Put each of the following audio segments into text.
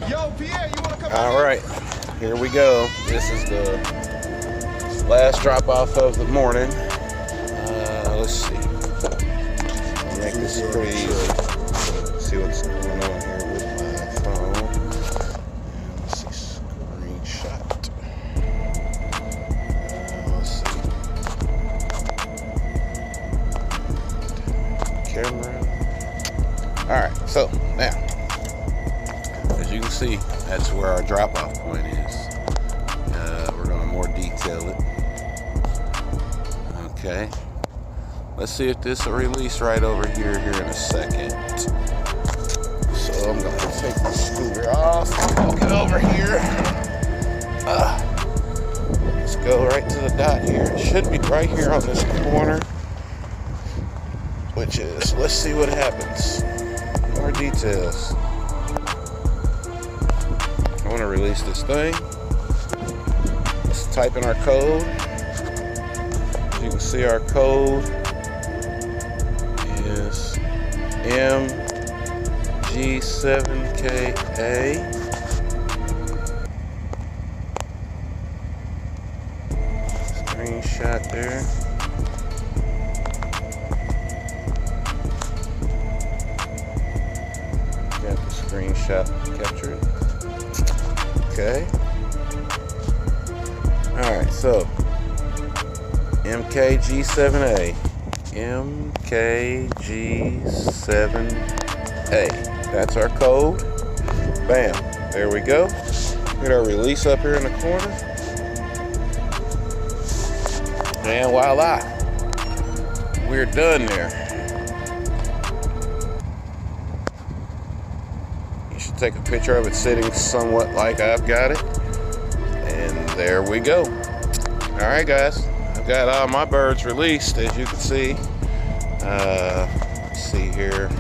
Yo, Pierre, you wanna come All right, here we go. This is the last drop off of the morning. Let's see. I'll make this pretty easy. See what's going on here with my phone. Let's see, screenshot. Let's see. Camera. All right, so now, as you can see, that's where our drop-off point is. We're going to more detail it. Okay. Let's see if this will release right over here in a second. So I'm going to take the scooter off, walk it over here. Let's go right to the dot here. It should be right here on this corner, which is, let's see what happens. More details. I want to release this thing. Let's type in our code. As you can see, our code is MG7KA. Screenshot there. Got the screenshot captured. Okay. Alright, so MKG7A. MKG7A. That's our code. Bam. There we go. Get our release up here in the corner. And voila. We're done there. You should take a picture of it sitting somewhat like I've got it. And there we go. Alright guys, I've got all my birds released, as you can see. Let's see here.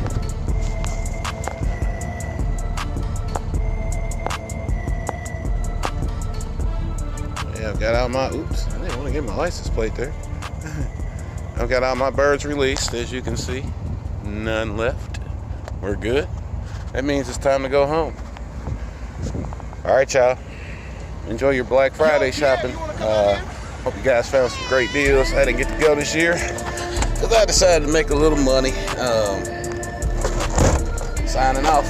Yeah, I've got all my, oops, I didn't want to get my license plate there. I've got all my birds released, as you can see. None left. We're good. That means it's time to go home. All right, y'all. Enjoy your Black Friday shopping. Hope you guys found some great deals. I didn't get to go this year because I decided to make a little money. Signing off.